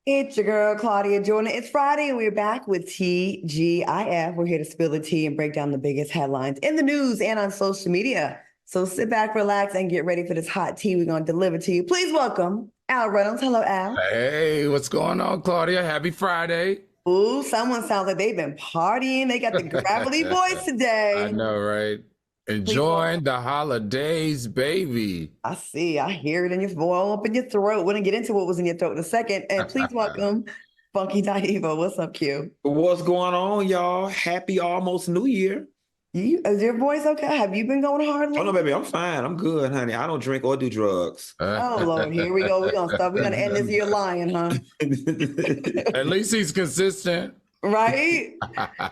It's your girl, Claudia Jordan. It's Friday, and we're back with TGIF. We're here to spill the tea and break down the biggest headlines in the news and on social media. So sit back, relax, and get ready for this hot tea we're going to deliver to you. Please welcome Al Reynolds. Hello, Al. Hey, what's going on, Claudia? Happy Friday. Ooh, someone sounds like they've been partying. They got the gravelly voice I today. know, right? Please Enjoying welcome. the holidays, baby. I see. I hear it in your voice, up in your throat. We're going to get into what was in your throat in a second. And please welcome Funky Diva. What's up, Q? What's going on, y'all? Happy almost New Year. Is your voice okay? Have you been going hard Oh no, lately? baby, I'm fine. I'm good, honey. I don't drink or do drugs. Oh Lord, here we go. We're gonna start. We're gonna end this year lying, huh? At least he's consistent. Right?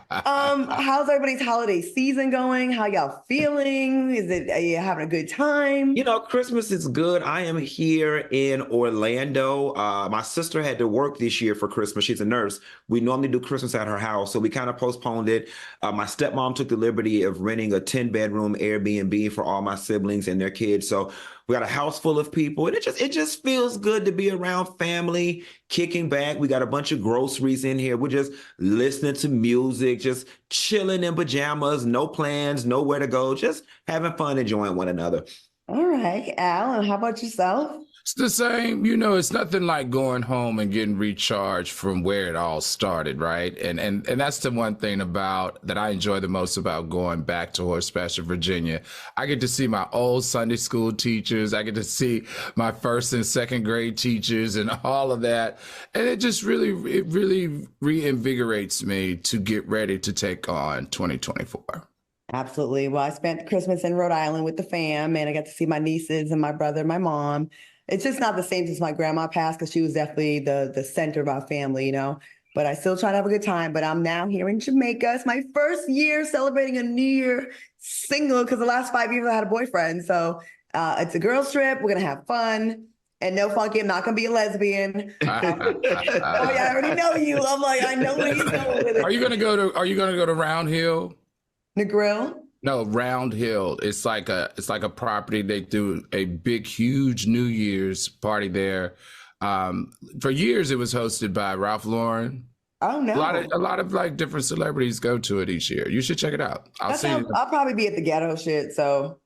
How's everybody's holiday season going? How y'all feeling? Are you having a good time? Christmas is good. I am here in Orlando. My sister had to work this year for Christmas. She's a nurse. We normally do Christmas at her house, so we kind of postponed it. My stepmom took the liberty of renting a 10-bedroom Airbnb for all my siblings and their kids. So we got a house full of people, and it just feels good to be around family, kicking back. We got a bunch of groceries in here. We're just listening to music, just chilling in pajamas, no plans, nowhere to go, just having fun, enjoying one another. All right, Al, and how about yourself? It's the same, it's nothing like going home and getting recharged from where it all started, right? And that's the one thing about that I enjoy the most about going back to Horse Pasture, Virginia. I get to see my old Sunday school teachers. I get to see my first and second grade teachers and all of that. And it really reinvigorates me to get ready to take on 2024. Absolutely. Well, I spent Christmas in Rhode Island with the fam, and I got to see my nieces and my brother and my mom. It's just not the same since my grandma passed because she was definitely the center of our family, But I still try to have a good time. But I'm now here in Jamaica. It's my first year celebrating a New Year single because the last 5 years I had a boyfriend. So it's a girls' trip. We're gonna have fun. And no, Funky, I'm not gonna be a lesbian. Oh yeah, I already know you. I'm like, I know where he's going with it. Are you gonna go to Round Hill? The grill. No, Round Hill. It's like a property. They do a big, huge New Year's party there. For years, it was hosted by Ralph Lauren. Oh no. A lot of like different celebrities go to it each year. You should check it out. I'll probably be at the ghetto shit. So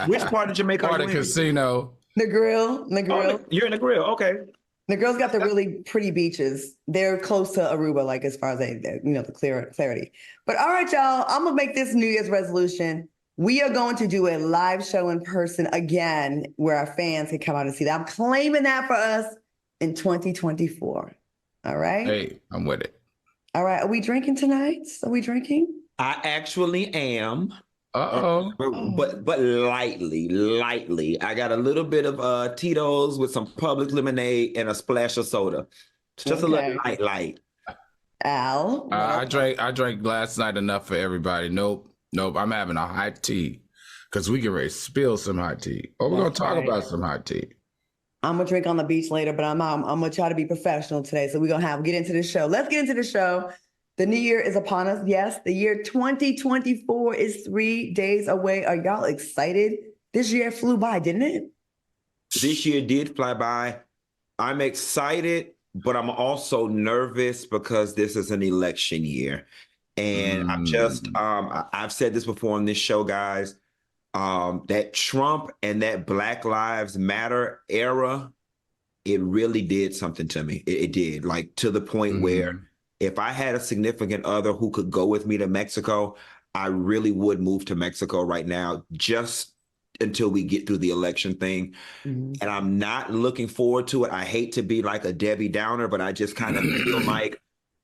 Which part of Jamaica Or are the you in? casino. the grill. Oh, you're in the grill. Okay. The girls got the really pretty beaches. They're close to Aruba, like as far as the clarity. But all right, y'all, I'm gonna make this New Year's resolution. We are going to do a live show in person again where our fans can come out and see that. I'm claiming that for us in 2024. All right. Hey, I'm with it. All right. Are we drinking tonight? Are we drinking? I actually am. Uh-oh. But lightly. I got a little bit of Tito's with some Public lemonade and a splash of soda. It's just a little light. Al. I drank last night enough for everybody. Nope. I'm having a hot tea because we get ready to spill some hot tea. Or we're going to talk about some hot tea. I'm gonna drink on the beach later, but I'm gonna try to be professional today. So we're gonna get into the show. Let's get into the show. The new year is upon us. Yes, the year 2024 is 3 days away. Are y'all excited? This year flew by, didn't it? This year did fly by. I'm excited, but I'm also nervous because this is an election year. And I've said this before on this show, guys, that Trump and that Black Lives Matter era, it really did something to me. It did, like to the point where if I had a significant other who could go with me to Mexico, I really would move to Mexico right now, just until we get through the election thing. And I'm not looking forward to it. I hate to be like a Debbie Downer, but I just kind of feel like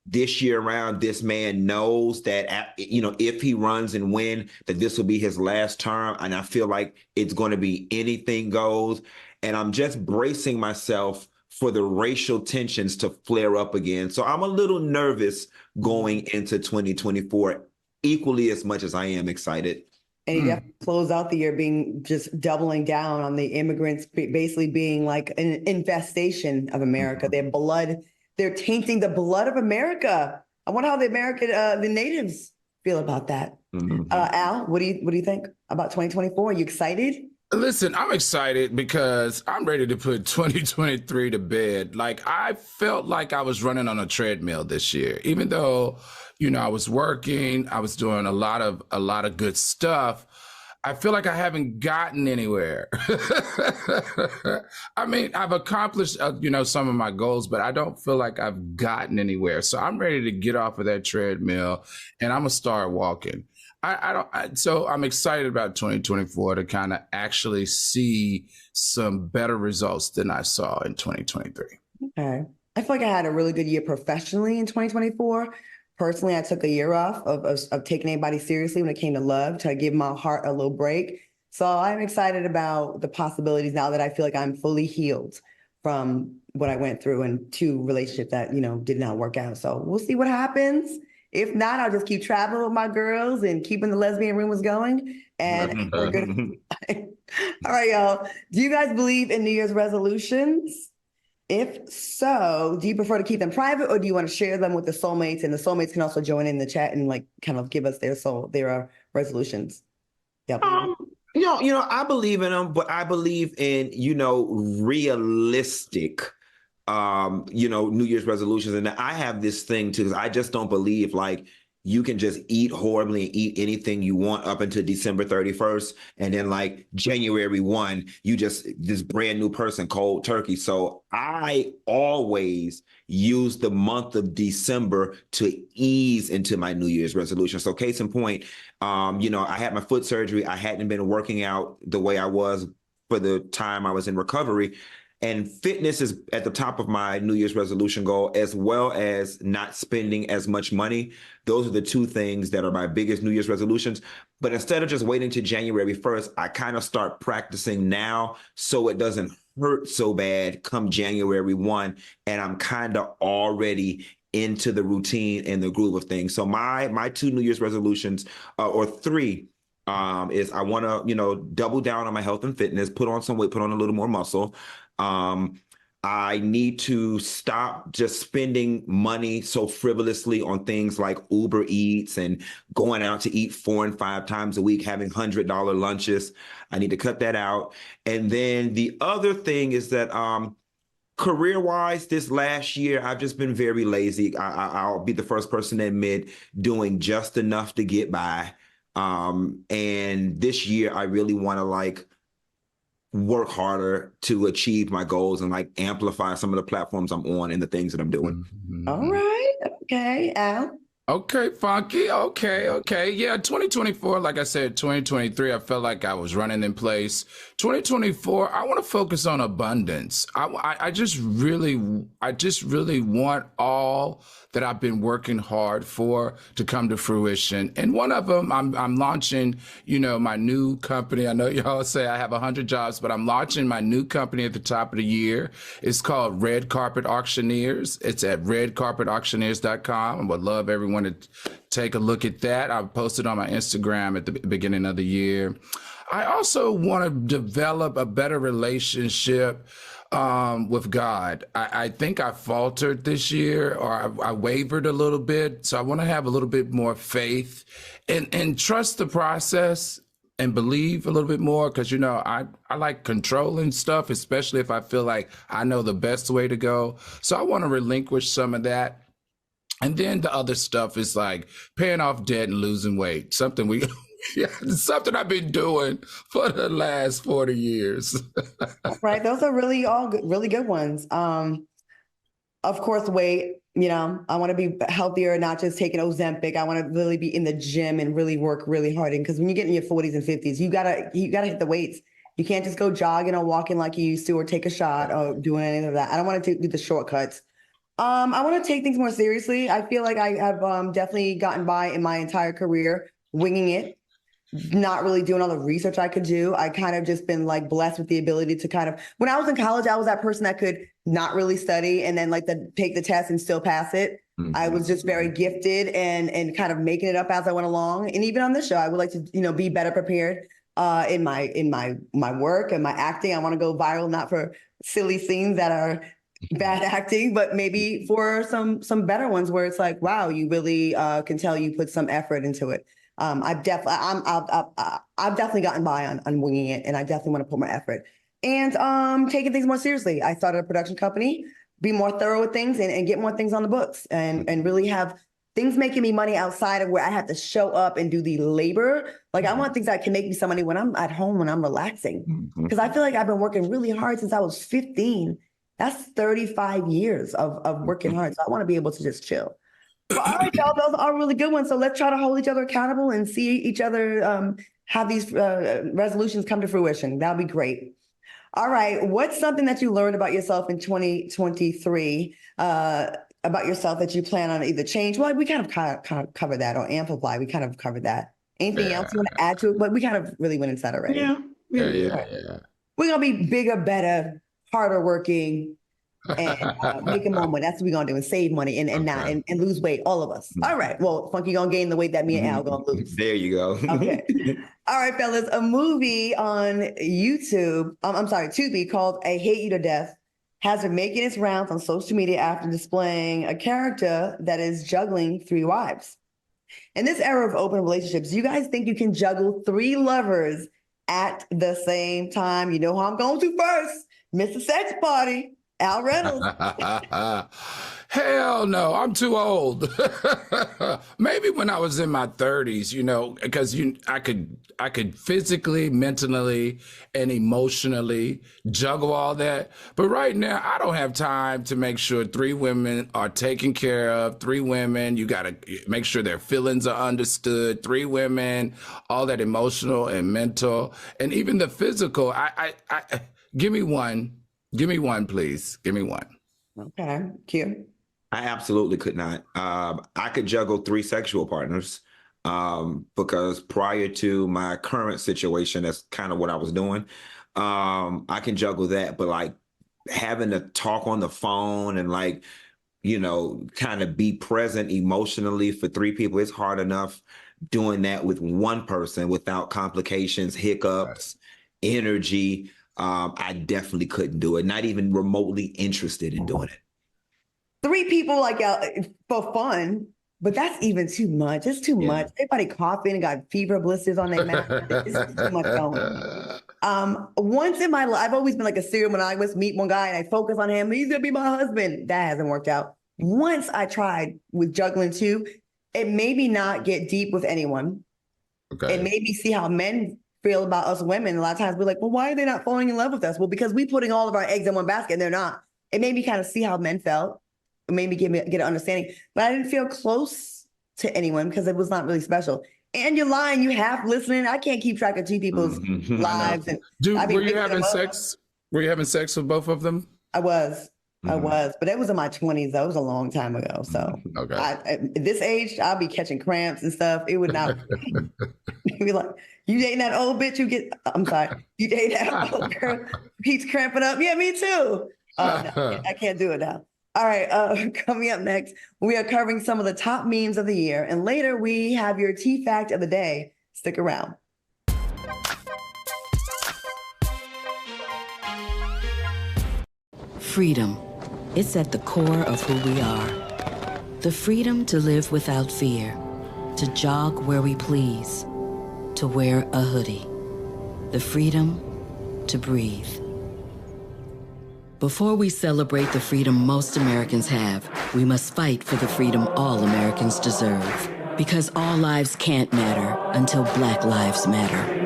this year around, this man knows that, if he runs and win, that this will be his last term. And I feel like it's going to be anything goes. And I'm just bracing myself for the racial tensions to flare up again. So I'm a little nervous going into 2024, equally as much as I am excited. And he definitely closed out the year being just doubling down on the immigrants, basically being like an infestation of America. Their blood. They're tainting the blood of America. I wonder how the natives feel about that. Al, what do you think about 2024? Are you excited? Listen, I'm excited because I'm ready to put 2023 to bed. Like, I felt like I was running on a treadmill this year, even though, I was working, I was doing a lot of good stuff. I feel like I haven't gotten anywhere. I mean, I've accomplished, some of my goals, but I don't feel like I've gotten anywhere. So I'm ready to get off of that treadmill and I'm gonna start walking. So I'm excited about 2024 to kind of actually see some better results than I saw in 2023. Okay. I feel like I had a really good year professionally in 2024. Personally, I took a year off of taking anybody seriously when it came to love, to give my heart a little break. So I'm excited about the possibilities now that I feel like I'm fully healed from what I went through and two relationships that, did not work out. So we'll see what happens. If not, I'll just keep traveling with my girls and keeping the lesbian rumors going. And we're good. All right, y'all. Do you guys believe in New Year's resolutions? If so, do you prefer to keep them private or do you want to share them with the soulmates? And the soulmates can also join in the chat and like kind of give us their resolutions. Yep. I believe in them, but I believe in, realistic, New Year's resolutions. And I have this thing too, because I just don't believe like you can just eat horribly and eat anything you want up until December 31st. And then like January 1, you just this brand new person, cold turkey. So I always use the month of December to ease into my New Year's resolution. So case in point, I had my foot surgery. I hadn't been working out the way I was for the time I was in recovery. And fitness is at the top of my New Year's resolution goal, as well as not spending as much money. Those are the two things that are my biggest New Year's resolutions. But instead of just waiting to January 1st, I kind of start practicing now so it doesn't hurt so bad come January 1. And I'm kind of already into the routine and the groove of things. So my two New Year's resolutions, or three, is I want to, double down on my health and fitness, put on some weight, put on a little more muscle. I need to stop just spending money so frivolously on things like Uber Eats and going out to eat 4 and 5 times a week, having $100 lunches. I need to cut that out. And then the other thing is that career-wise, this last year, I've just been very lazy. I'll be the first person to admit doing just enough to get by. And this year, I really want to work harder to achieve my goals and amplify some of the platforms I'm on and the things that I'm doing. All right. Okay, Al. Okay, Funky. Okay. Yeah, 2024, like I said, 2023, I felt like I was running in place. 2024, I want to focus on abundance. I just really want all that I've been working hard for to come to fruition. And one of them, I'm launching, my new company. I know y'all say I have 100 jobs, but I'm launching my new company at the top of the year. It's called Red Carpet Auctioneers. It's at redcarpetauctioneers.com. I would love everyone to take a look at that. I posted on my Instagram at the beginning of the year. I also want to develop a better relationship with God. I think I faltered this year, or I wavered a little bit. So I want to have a little bit more faith and trust the process and believe a little bit more, because I like controlling stuff, especially if I feel like I know the best way to go. So I want to relinquish some of that. And then the other stuff is like paying off debt and losing weight, something something I've been doing for the last 40 years. Right. Those are really good ones. Of course, weight, I want to be healthier, not just taking Ozempic. I want to really be in the gym and really work really hard. And because when you get in your 40s and 50s, you gotta hit the weights. You can't just go jogging or walking like you used to, or take a shot or doing any of that. I don't want to do the shortcuts. I want to take things more seriously. I feel like I have definitely gotten by in my entire career winging it, not really doing all the research I could do. I kind of just been blessed with the ability to when I was in college, I was that person that could not really study and then take the test and still pass it. Mm-hmm. I was just very gifted and kind of making it up as I went along. And even on this show, I would like to, be better prepared in my work and my acting. I want to go viral, not for silly scenes that are bad acting, but maybe for some better ones where it's wow, you really can tell you put some effort into it. I've definitely gotten by on winging it, and I definitely want to put more effort and taking things more seriously. I started a production company, be more thorough with things, and get more things on the books, and really have things making me money outside of where I have to show up and do the labor. Like I want things that can make me some money when I'm at home, when I'm relaxing, because I feel like I've been working really hard since I was 15. That's 35 years of working hard. So I want to be able to just chill. Well, all right, y'all, those are really good ones. So let's try to hold each other accountable and see each other have these resolutions come to fruition. That'll be great. All right. What's something that you learned about yourself in 2023 about yourself that you plan on either change? Well, we kind of covered that, or amplify. We kind of covered that. Anything else you want to add to it? But we kind of really went into that already. Yeah. We're going to be bigger, better, harder working, and making more money. That's what we're going to do, and save money and lose weight, all of us. All right. Well, Funky going to gain the weight that me and Al going to lose. There you go. Okay. All right, fellas. A movie on YouTube, Tubi, called I Hate You to Death has been making its rounds on social media after displaying a character that is juggling 3 wives. In this era of open relationships, do you guys think you can juggle 3 lovers at the same time? You know who I'm going to first. Mr. Sex Party, Al Reynolds. Hell no, I'm too old. Maybe when I was in my 30s, because I could physically, mentally, and emotionally juggle all that. But right now, I don't have time to make sure 3 women are taken care of. 3 women, you got to make sure their feelings are understood. 3 women, all that emotional and mental, and even the physical. Give me one. Give me one, please. Give me one. Okay, Q. I absolutely could not. I could juggle 3 sexual partners because prior to my current situation, that's kind of what I was doing. I can juggle that, but like having to talk on the phone and kind of be present emotionally for 3 people, it's hard enough doing that with one person without complications, hiccups, energy. I definitely couldn't do it. Not even remotely interested in doing it. 3 people for fun, but that's even too much. It's too much. Everybody coughing and got fever blisters on their mouth. It's too much going. Once in my life, I've always been like a serial monogamous. Meet one guy and I focus on him. He's gonna be my husband. That hasn't worked out. Once I tried with juggling 2, it made me not get deep with anyone. Okay. It made me see how men feel about us women. A lot of times we're like, well, why are they not falling in love with us? Well, because we putting all of our eggs in one basket and they're not. It made me kind of see how men felt. It made me get an understanding. But I didn't feel close to anyone because it was not really special. And you're lying. You half listening. I can't keep track of 2 people's lives. And were you having sex? Were you having sex with both of them? I was. But that was in my 20s. That was a long time ago. So at this age, I'll be catching cramps and stuff. It would not be like, you dating that old bitch you dating that old girl, Pete's cramping up. Yeah, me too. No, I can't do it now. All right, coming up next, we are covering some of the top memes of the year. And later we have your tea fact of the day. Stick around. Freedom. It's at the core of who we are. The freedom to live without fear, to jog where we please, to wear a hoodie. The freedom to breathe. Before we celebrate the freedom most Americans have, we must fight for the freedom all Americans deserve. Because all lives can't matter until Black lives matter.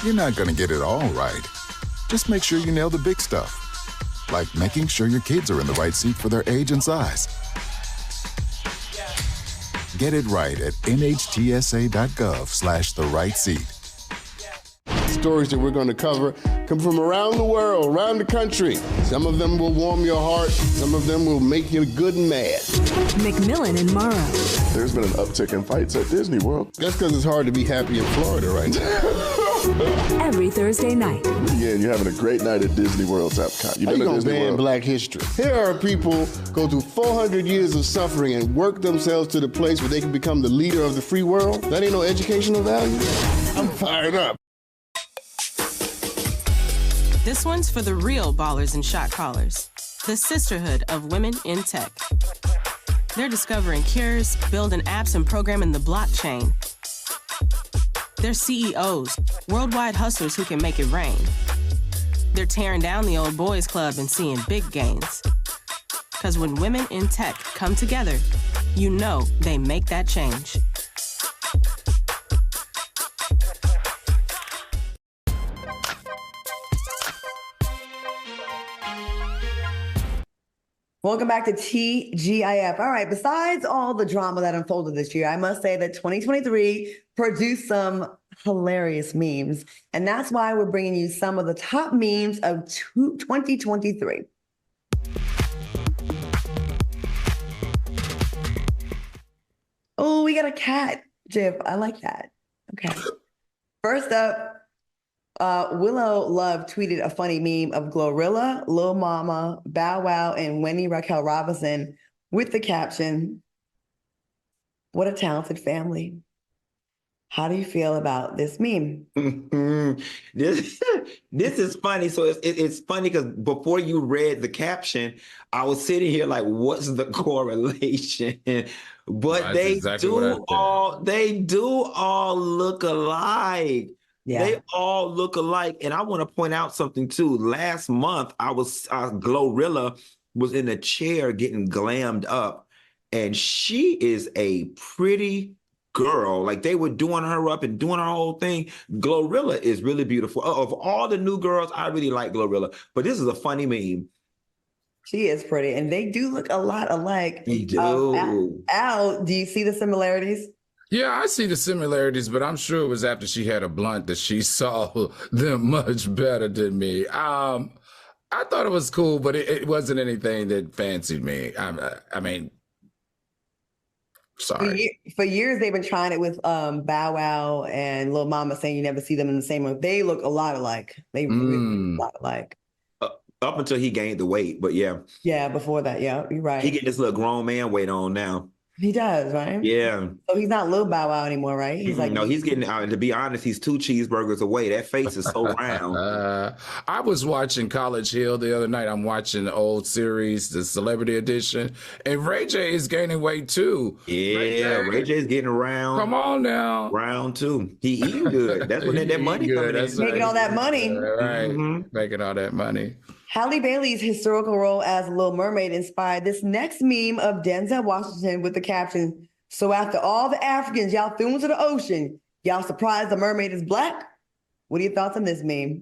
You're not going to get it all right. Just make sure you nail the big stuff, like making sure your kids are in the right seat for their age and size. Get it right at nhtsa.gov/the-right-seat. Stories that we're going to cover come from around the world, around the country. Some of them will warm your heart. Some of them will make you good and mad. McMillan and Morrow. There's been an uptick in fights at Disney World. That's because it's hard to be happy in Florida right now. Every Thursday night. Again, you're having a great night at Disney World's Epcot. You've been to Disney World. Black history. Here are people go through 400 years of suffering and work themselves to the place where they can become the leader of the free world. That ain't no educational value. I'm fired up. This one's for the real ballers and shot callers, the sisterhood of women in tech. They're discovering cures, building apps, and programming the blockchain. They're CEOs, worldwide hustlers who can make it rain. They're tearing down the old boys club and seeing big gains. Because when women in tech come together, you know they make that change. Welcome back to TGIF. All right, besides all the drama that unfolded this year, I must say that 2023 produced some hilarious memes. And that's why we're bringing you some of the top memes of 2023. Oh, we got a cat, Jiff. I like that. Okay. First up, Willow Love tweeted a funny meme of Glorilla, Lil Mama, Bow Wow, and Wendy Raquel Robinson with the caption, "What a talented family." How do you feel about this meme? This is funny. So it's funny because before you read the caption, I was sitting here like, what's the correlation? But they do all look alike. Yeah. They all look alike. And I want to point out something too. Last month, Glorilla was in a chair getting glammed up, and she is a pretty girl. Like, they were doing her up and doing her whole thing. Glorilla is really beautiful. Of all the new girls, I really like Glorilla, but this is a funny meme. She is pretty, and they do look a lot alike. They do. Al, do you see the similarities? Yeah, I see the similarities, but I'm sure it was after she had a blunt that she saw them much better than me. I thought it was cool, but it wasn't anything that fancied me. I mean, sorry. For years, they've been trying it with Bow Wow and Lil Mama, saying you never see them in the same room. They look a lot alike. They really look a lot alike. Up until he gained the weight, but yeah. Yeah, before that, yeah, you're right. He getting this little grown man weight on now. He does, right? Yeah. So he's not Lil Bow Wow anymore, right? He's like, no, he's getting out. And to be honest, he's 2 cheeseburgers away. That face is so round. I was watching College Hill the other night. I'm watching the old series, the Celebrity Edition, and Ray J is gaining weight too. Yeah, Ray J's getting around. Come on now. Round 2. He eating good. That's when that money coming in. Making all that money. Right. Making all that money. Halle Bailey's historical role as Little Mermaid inspired this next meme of Denzel Washington with the caption, "So after all the Africans y'all threw into the ocean, y'all surprised the mermaid is black?" What are your thoughts on this meme?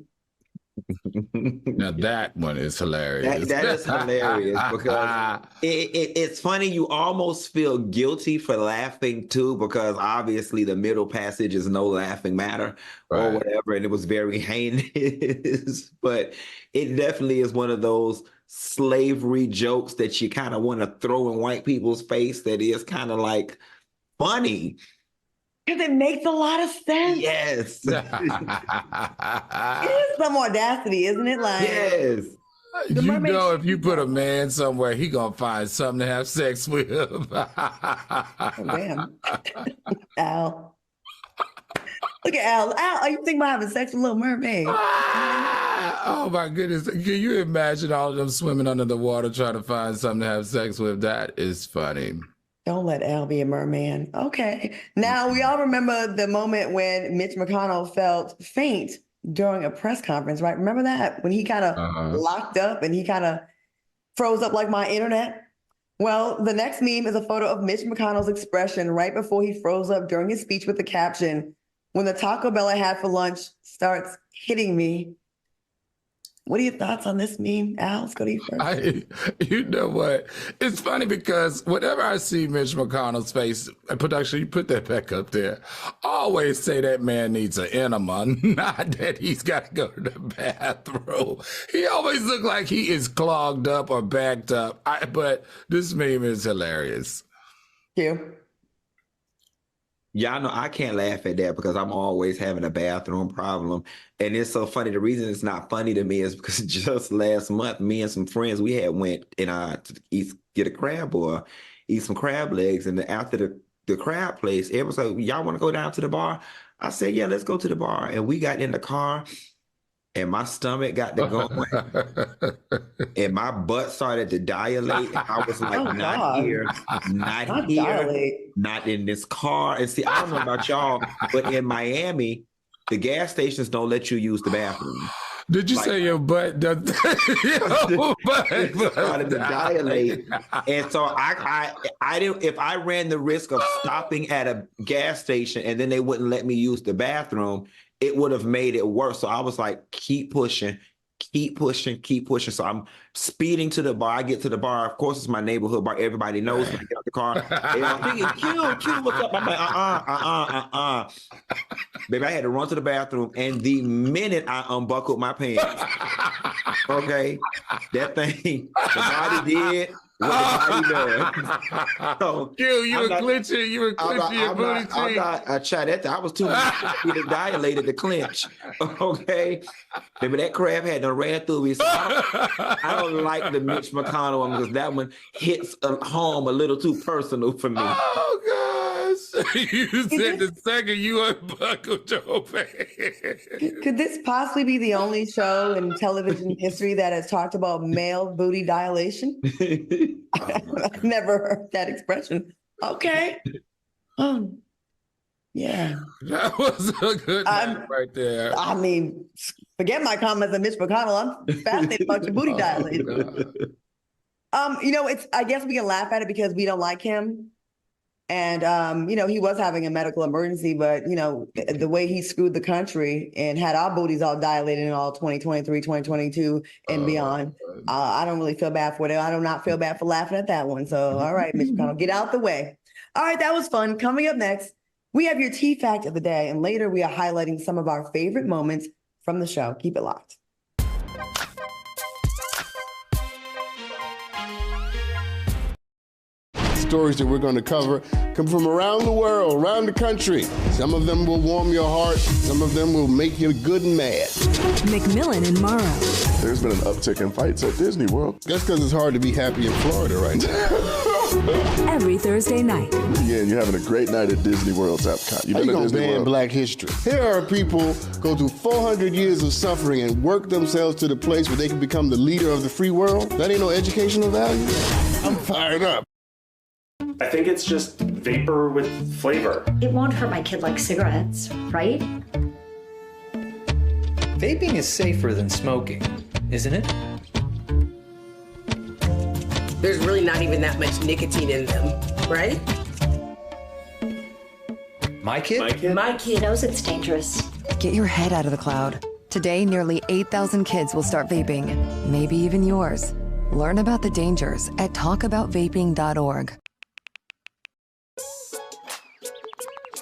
Now that one is hilarious. That is hilarious because it's funny. You almost feel guilty for laughing too, because obviously the middle passage is no laughing matter or whatever, and it was very heinous. But it definitely is one of those slavery jokes that you kind of want to throw in white people's face. That is kind of like funny. Because it makes a lot of sense. Yes. It is some audacity, isn't it? Like, yes. You know, if you put a man somewhere, he gonna find something to have sex with. Oh, damn. Al. Look at Al. Al, are you thinking about having sex with Little Mermaid? Oh my goodness. Can you imagine all of them swimming under the water trying to find something to have sex with? That is funny. Don't let Al be a merman. Okay. Now, we all remember the moment when Mitch McConnell felt faint during a press conference, right? Remember that? When he kind of locked up and he kind of froze up like my internet? Well, the next meme is a photo of Mitch McConnell's expression right before he froze up during his speech with the caption, "When the Taco Bell I had for lunch starts hitting me." What are your thoughts on this meme? Al, let's go to you first. You know what? It's funny because whenever I see Mitch McConnell's face, production, you put that back up there, I always say that man needs an enema, not that he's got to go to the bathroom. He always looks like he is clogged up or backed up. But this meme is hilarious. Thank you. Y'all know I can't laugh at that because I'm always having a bathroom problem. And it's so funny. The reason it's not funny to me is because just last month, me and some friends, we had went to eat, get a crab or eat some crab legs. And after the crab place, everyone was like, y'all want to go down to the bar? I said, yeah, let's go to the bar. And we got in the car and my stomach got to going and my butt started to dilate. And I was like, not here, not here, dilate. Not in this car. And see, I don't know about y'all, but in Miami, the gas stations don't let you use the bathroom. Did you say your butt? Your butt started to dilate, and so I didn't. If I ran the risk of stopping at a gas station and then they wouldn't let me use the bathroom, it would have made it worse. So I was like, keep pushing. So I'm speeding to the bar. I get to the bar. Of course, it's my neighborhood bar. Everybody knows when I get out the car. And I'm thinking, Q, what's up? I'm like, Baby, I had to run to the bathroom. And the minute I unbuckled my pants, okay, that thing, the body did what the body does. So, Q, you were clenching your booty cheek. I was too dilated to clench. Okay. Baby, that crab had to ran through me. So I don't like the Mitch McConnell one because that one hits home a little too personal for me. Oh, gosh. You said the second you unbuckled your pants. Could this possibly be the only show in television history that has talked about male booty dilation? I've never heard that expression. Okay. Yeah. That was a good one right there. I mean, forget my comments on Mitch McConnell. I'm fascinated about your booty dilation. I guess we can laugh at it because we don't like him. And, he was having a medical emergency, but, the way he screwed the country and had our booties all dilated in all 2023, 2022 and beyond, I don't really feel bad for it. I do not feel bad for laughing at that one. So, all right, Mitch McConnell, get out the way. All right, that was fun. Coming up next, we have your tea fact of the day. And later we are highlighting some of our favorite moments from the show. Keep it locked. Stories that we're going to cover come from around the world, around the country. Some of them will warm your heart. Some of them will make you good and mad. McMillan and Morrow. There's been an uptick in fights at Disney World. That's because it's hard to be happy in Florida right now. Every Thursday night. Yeah, and you're having a great night at Disney World's Epcot. How you gonna ban Black history? Here are people go through 400 years of suffering and work themselves to the place where they can become the leader of the free world. That ain't no educational value. I'm fired up. I think it's just vapor with flavor. It won't hurt my kid like cigarettes, right? Vaping is safer than smoking, isn't it? There's really not even that much nicotine in them, right? My kid? My kid knows it's dangerous. Get your head out of the cloud. Today, nearly 8,000 kids will start vaping, maybe even yours. Learn about the dangers at talkaboutvaping.org.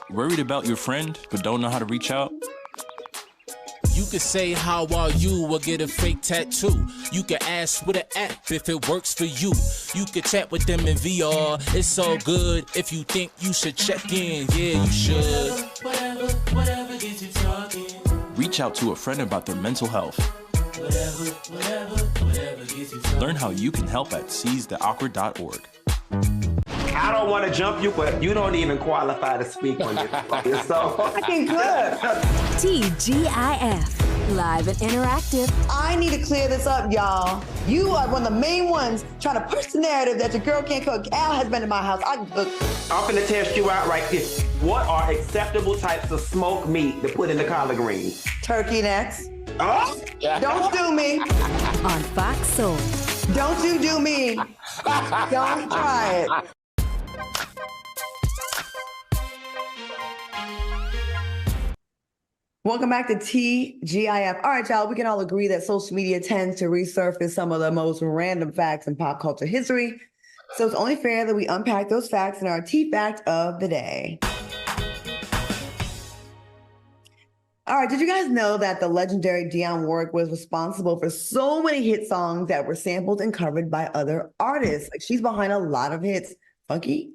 Worried about your friend, but don't know how to reach out? You could say, how are you, or get a fake tattoo. You could ask with an app if it works for you. You could chat with them in VR, it's all good. If you think you should check in, yeah, you should. Whatever gets you talking. Reach out to a friend about their mental health. Whatever gets you talking. Learn how you can help at seizetheawkward.org. I don't want to jump you, but you don't even qualify to speak on this. So I can good. TGIF, live and interactive. I need to clear this up, y'all. You are one of the main ones trying to push the narrative that your girl can't cook. Al has been in my house. I can cook. I'm finna test you out right here. What are acceptable types of smoked meat to put in the collard greens? Turkey necks. Oh, don't do me. On Fox Soul. Don't you do me. Don't try it. Welcome back to TGIF. All right, y'all, we can all agree that social media tends to resurface some of the most random facts in pop culture history. So it's only fair that we unpack those facts in our T fact of the day. All right, did you guys know that the legendary Dionne Warwick was responsible for so many hit songs that were sampled and covered by other artists? Like, she's behind a lot of hits. Funky?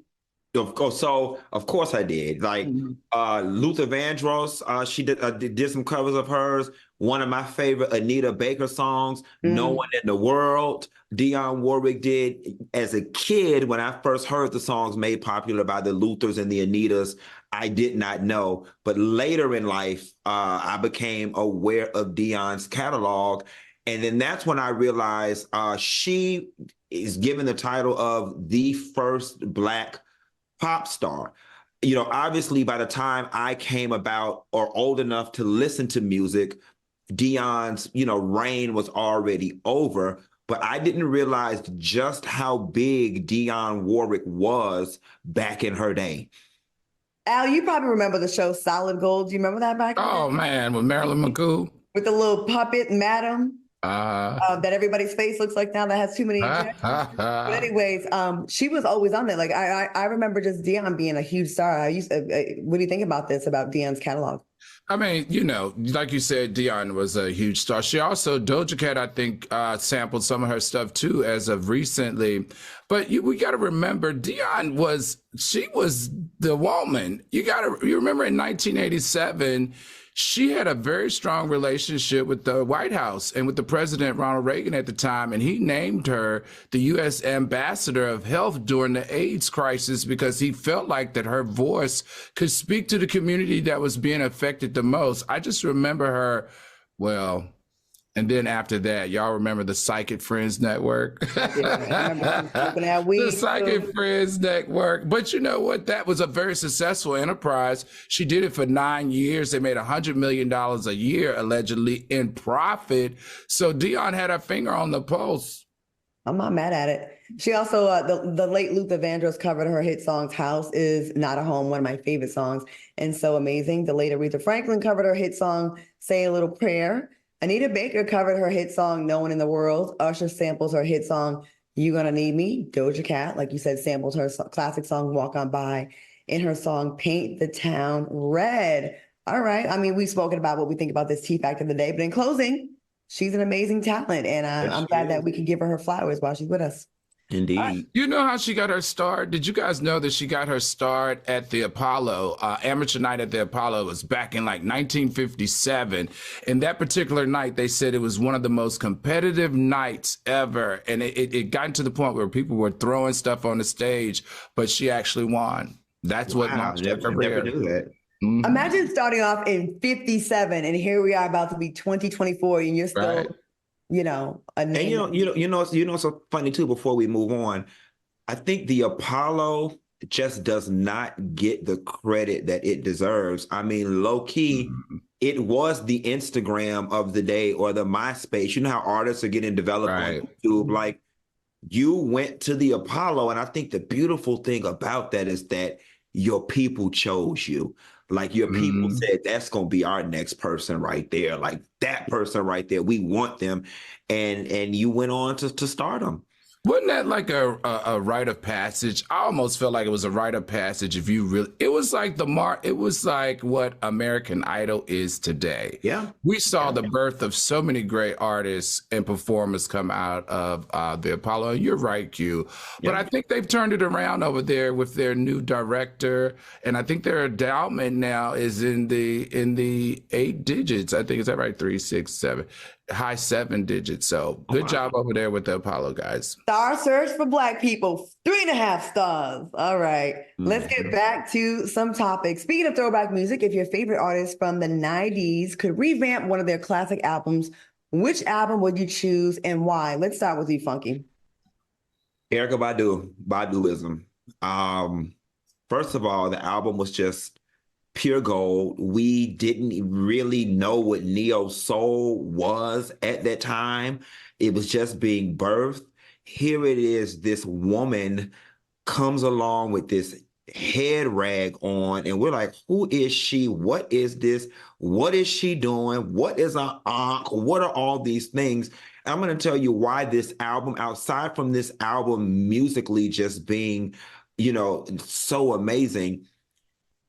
Of course I did. Like Luther Vandross, she did some covers of hers. One of my favorite Anita Baker songs, No One in the World. Dionne Warwick did. As a kid, when I first heard the songs made popular by the Luthers and the Anitas, I did not know. But later in life, I became aware of Dionne's catalog. And then that's when I realized she is given the title of the first Black pop star. Obviously by the time I came about or old enough to listen to music, Dionne's, reign was already over, but I didn't realize just how big Dionne Warwick was back in her day. Al, you probably remember the show Solid Gold. Do you remember that back? Oh man, with Marilyn McCool. With the little puppet madam. That everybody's face looks like now that has too many injections. But anyways, she was always on there. Like I remember just Dionne being a huge star. What do you think about this, about Dionne's catalog? I mean, like you said, Dionne was a huge star. She also, Doja Cat, I think, sampled some of her stuff too as of recently. But we got to remember, Dionne was the woman. You remember in 1987, she had a very strong relationship with the White House and with the President Ronald Reagan at the time. And he named her the U.S. Ambassador of Health during the AIDS crisis because he felt like that her voice could speak to the community that was being affected the most. I just remember her, and then after that, y'all remember the Psychic Friends Network? The Psychic Friends Network. But you know what? That was a very successful enterprise. She did it for 9 years. They made $100 million a year, allegedly, in profit. So Dionne had her finger on the pulse. I'm not mad at it. She also, the late Luther Vandross covered her hit songs. House is Not a Home, one of my favorite songs, and So Amazing. The late Aretha Franklin covered her hit song, Say a Little Prayer. Anita Baker covered her hit song, No One in the World. Usher samples her hit song, You Gonna Need Me. Doja Cat, like you said, samples her classic song, Walk On By, in her song, Paint the Town Red. All right. I mean, we've spoken about what we think about this T fact of the day, but in closing, she's an amazing talent, and I'm glad that we can give her flowers while she's with us. Indeed. You know how she got her start? Did you guys know that she got her start at the Apollo? Amateur Night at the Apollo was back in like 1957. And that particular night, they said it was one of the most competitive nights ever. And it got to the point where people were throwing stuff on the stage, but she actually won. That's what launched her career. Never knew that. Mm-hmm. Imagine starting off in 57 and here we are about to be 2024 and you're still... Right. A name. And it's so funny too, before we move on, I think the Apollo just does not get the credit that it deserves. I mean, low key, it was the Instagram of the day or the MySpace. You know how artists are getting developed on YouTube? Like, you went to the Apollo, and I think the beautiful thing about that is that your people chose you. Like, your people said, that's going to be our next person right there. Like, that person right there, we want them. And you went on to stardom. Wasn't that like a rite of passage? I almost felt like it was a rite of passage. If you really, it was like it was like what American Idol is today. Yeah. We saw the birth of so many great artists and performers come out of the Apollo. You're right, Q. But I think they've turned it around over there with their new director. And I think their endowment now is in the 8 digits. I think, is that right? 3, 6, 7. High 7 digits. So good job over there with the Apollo guys. Star Search for Black people, 3.5 stars. All right. Let's get back to some topics. Speaking of throwback music, if your favorite artist from the 90s could revamp one of their classic albums, which album would you choose and why? Let's start with you, Funky. Erykah Baduism. First of all, the album was just pure gold. We didn't really know what neo soul was at that time. It was just being birthed. Here it is, this woman comes along with this head rag on, and we're like, who is she? What is this? What is she doing? What is an ankh? What are all these things? I'm going to tell you why this album, outside from this album musically just being, so amazing.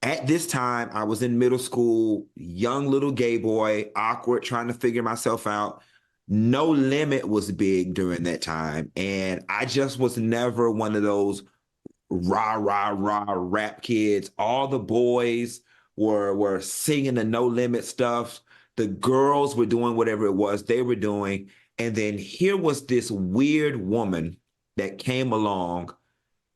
At this time, I was in middle school, young little gay boy, awkward, trying to figure myself out. No Limit was big during that time. And I just was never one of those rah, rah, rah rap kids. All the boys were singing the No Limit stuff. The girls were doing whatever it was they were doing. And then here was this weird woman that came along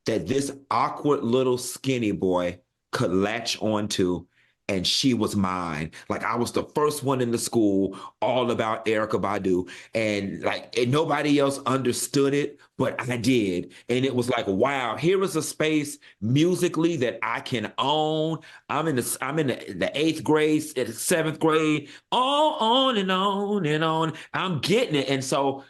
that this awkward little skinny boy could latch onto, and she was mine. Like, I was the first one in the school all about Erykah Badu, and nobody else understood it, but I did. And it was like, wow, here is a space musically that I can own. I'm in the eighth grade, at the seventh grade, all on and on and on. I'm getting it. And so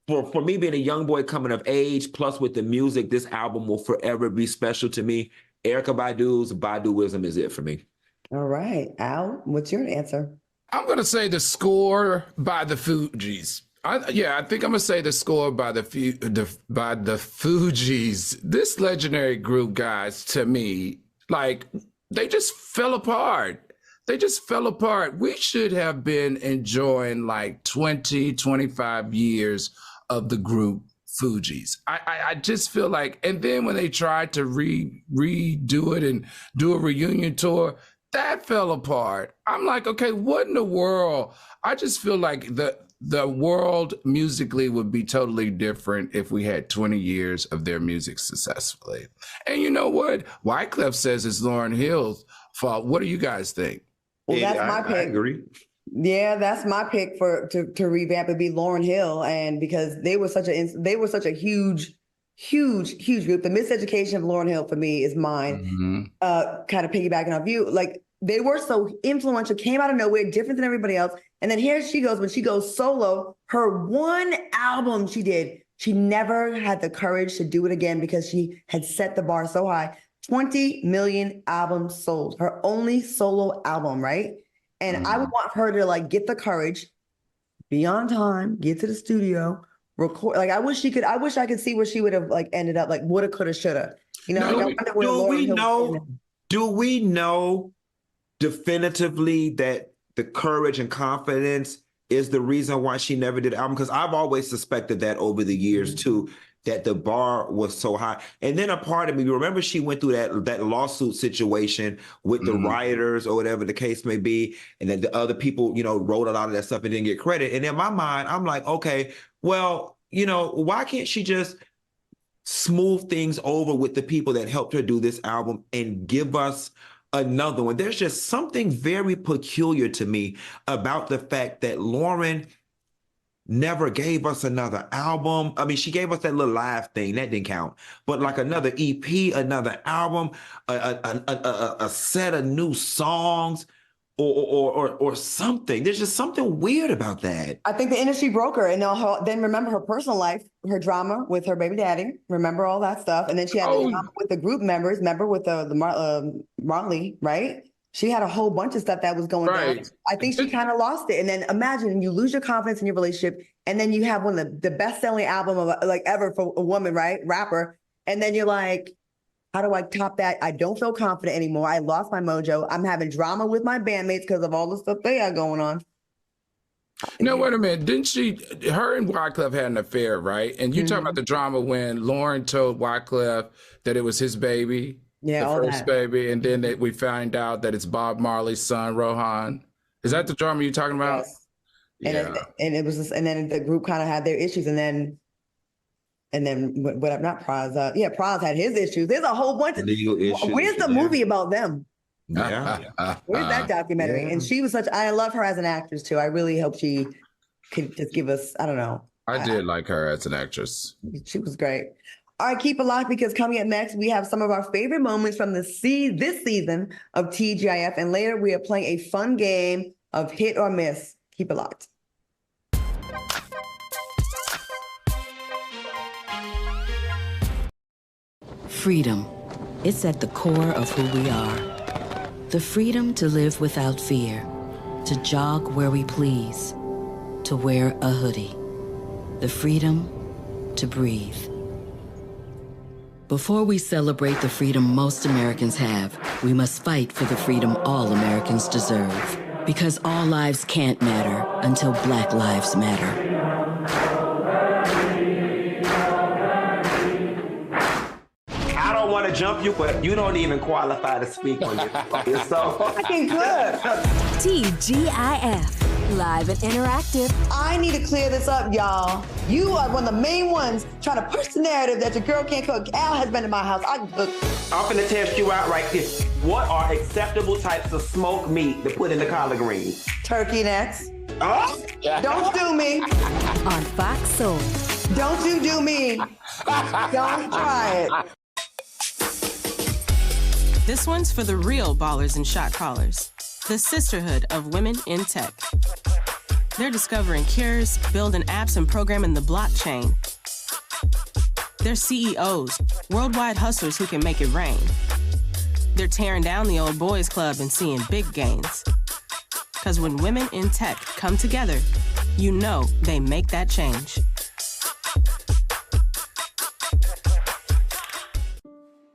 for me being a young boy coming of age, plus with the music, this album will forever be special to me. Erykah Badu's Baduism is it for me. All right. Al, what's your answer? I'm going to say the score by the Fugees. I think I'm going to say the score by the Fugees. This legendary group, guys, to me, like, they just fell apart. They just fell apart. We should have been enjoying like 20, 25 years of the group Fugees. I just feel like, and then when they tried to redo it and do a reunion tour, that fell apart. I'm like, okay, what in the world? I just feel like the world musically would be totally different if we had 20 years of their music successfully. And you know what? Wyclef says it's Lauryn Hill's fault. What do you guys think? Well, that's my pick. I agree. Yeah, that's my pick to revamp. It'd be Lauryn Hill, and because they were such a huge group. The Miseducation of Lauryn Hill for me is mine. Mm-hmm. Kind of piggybacking off you, like they were so influential, came out of nowhere, different than everybody else, and then here she goes when she goes solo. Her one album she did, she never had the courage to do it again because she had set the bar so high. 20 million albums sold. Her only solo album, right? And I would want her to like get the courage, be on time, get to the studio, record. Like I wish I could see where she would have like ended up, like woulda, coulda, shoulda. You know, do we know definitively that the courage and confidence is the reason why she never did the album? Because I've always suspected that over the years too, that the bar was so high. And then a part of me, remember she went through that lawsuit situation with the rioters or whatever the case may be. And then the other people, wrote a lot of that stuff and didn't get credit. And in my mind, I'm like, okay, well, why can't she just smooth things over with the people that helped her do this album and give us another one? There's just something very peculiar to me about the fact that Lauryn never gave us another album. I mean, she gave us that little live thing. That didn't count. But like another EP, another album, a set of new songs or something. There's just something weird about that. I think the industry broke her. And then remember her personal life, her drama with her baby daddy. Remember all that stuff. And then she had the drama with the group members. Remember with the Marley, right? She had a whole bunch of stuff that was going down. I think she kind of lost it. And then imagine you lose your confidence in your relationship, and then you have one of the best-selling album of like ever for a woman, right? Rapper. And then you're like, how do I top that? I don't feel confident anymore. I lost my mojo. I'm having drama with my bandmates because of all the stuff they got going on. No, wait a minute. Didn't her and Wyclef had an affair, right? And you're talking about the drama when Lauryn told Wyclef that it was his baby. Yeah, the first baby, and then we find out that it's Bob Marley's son, Rohan. Is that the drama you're talking about? Yes. And it was just, and then the group kind of had their issues, and then not Praz. Praz had his issues. There's a whole bunch of legal issues. Where's the movie about them? Yeah. Where's that documentary? Yeah. And she was I love her as an actress too. I really hope she could just give us, I don't know. I did like her as an actress. She was great. All right, keep it locked because coming up next, we have some of our favorite moments from this season of TGIF. And later we are playing a fun game of hit or miss. Keep it locked. Freedom. It's at the core of who we are. The freedom to live without fear, to jog where we please, to wear a hoodie. The freedom to breathe. Before we celebrate the freedom most Americans have, we must fight for the freedom all Americans deserve. Because all lives can't matter until Black lives matter. to jump you, but you don't even qualify to speak on this. So Okay, good. TGIF, live and interactive. I need to clear this up, y'all. You are one of the main ones trying to push the narrative that your girl can't cook. Al has been to my house. I can cook. I'm finna test you out right here. What are acceptable types of smoked meat to put in the collard greens? Turkey necks. Oh, don't do me. On Fox Soul. Don't you do me. Don't try it. This one's for the real ballers and shot callers, the sisterhood of women in tech. They're discovering cures, building apps, and programming the blockchain. They're CEOs, worldwide hustlers who can make it rain. They're tearing down the old boys club and seeing big gains. Because when women in tech come together, you know they make that change.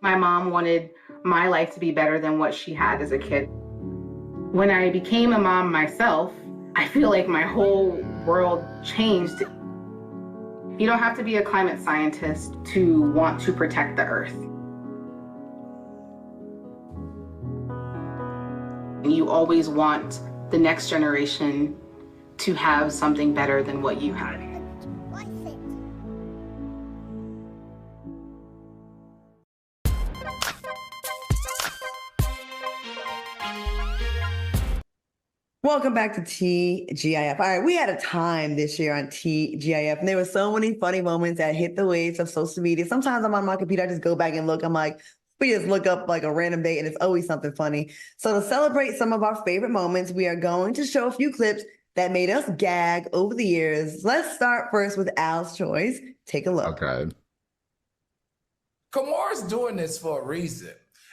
My mom wanted my life to be better than what she had as a kid. When I became a mom myself, I feel like my whole world changed. You don't have to be a climate scientist to want to protect the earth. You always want the next generation to have something better than what you had. Welcome back to TGIF. All right, we had a time this year on TGIF, and there were so many funny moments that hit the waves of social media. Sometimes I'm on my computer, I just go back and look. I'm like, we just look up like a random date, and it's always something funny. So to celebrate some of our favorite moments, we are going to show a few clips that made us gag over the years. Let's start first with Al's choice. Take a look. Okay. Kamora's doing this for a reason.